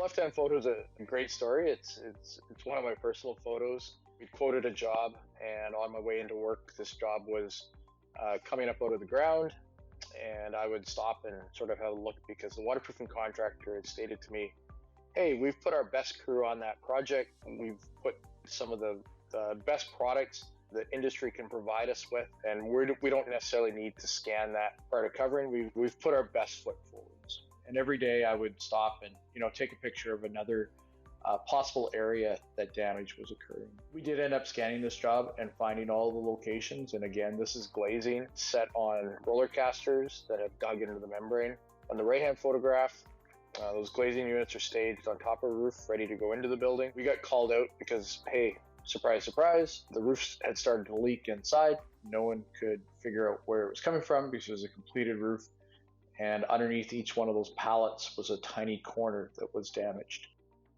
left-hand photo is a great story. It's one of my personal photos. We quoted a job, and on my way into work, this job was coming up out of the ground, and I would stop and sort of have a look because the waterproofing contractor had stated to me, "Hey, we've put our best crew on that project. We've put some of the best products that industry can provide us with, and we don't necessarily need to scan that part of covering. We've put our best foot forward." And every day I would stop and take a picture of another possible area that damage was occurring. We did end up scanning this job and finding all the locations. And again, this is glazing set on roller casters that have dug into the membrane. On the right-hand photograph, those glazing units are staged on top of a roof, ready to go into the building. We got called out because, hey, surprise, surprise, the roof had started to leak inside. No one could figure out where it was coming from because it was a completed roof. And underneath each one of those pallets was a tiny corner that was damaged.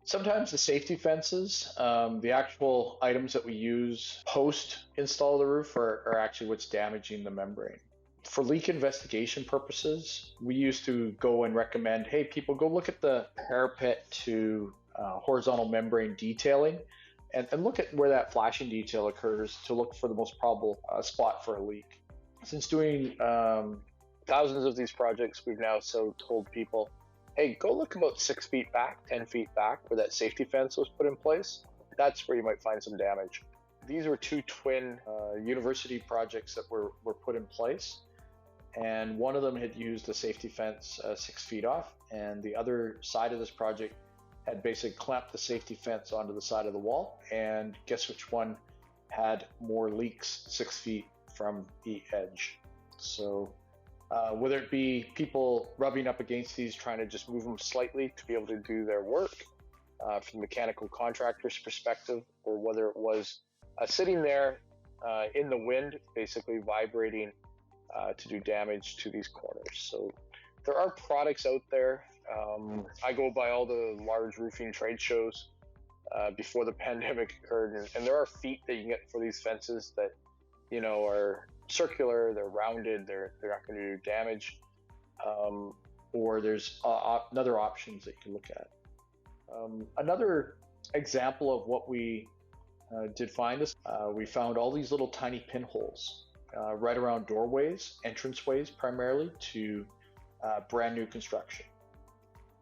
Sometimes the safety fences, the actual items that we use post-install the roof are actually what's damaging the membrane. For leak investigation purposes, we used to go and recommend, hey, people go look at the parapet to horizontal membrane detailing and look at where that flashing detail occurs to look for the most probable spot for a leak. Since doing thousands of these projects, we've now told people, hey, go look about 6 feet back, 10 feet back where that safety fence was put in place. That's where you might find some damage. These were two twin university projects that were put in place. And one of them had used a safety fence 6 feet off. And the other side of this project had basically clamped the safety fence onto the side of the wall. And guess which one had more leaks 6 feet from the edge? So whether it be people rubbing up against these, trying to just move them slightly to be able to do their work from the mechanical contractor's perspective, or whether it was sitting there in the wind, basically vibrating to do damage to these corners. So there are products out there. I go by all the large roofing trade shows before the pandemic occurred, and there are feet that you can get for these fences that are circular, they're rounded, they're not going to do damage, or there's other options that you can look at. Another example of what we did find is we found all these little tiny pinholes right around doorways, entranceways primarily to brand new construction.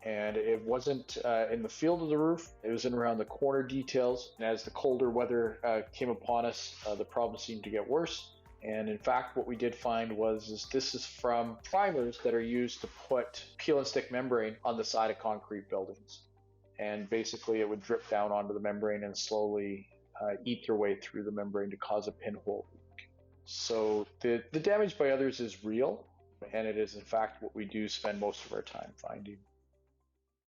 And it wasn't in the field of the roof, it was in around the corner details. And as the colder weather came upon us, the problem seemed to get worse. And in fact, what we did find was this is from primers that are used to put peel and stick membrane on the side of concrete buildings. And basically it would drip down onto the membrane and slowly eat their way through the membrane to cause a pinhole leak. So the damage by others is real, and it is in fact what we do spend most of our time finding.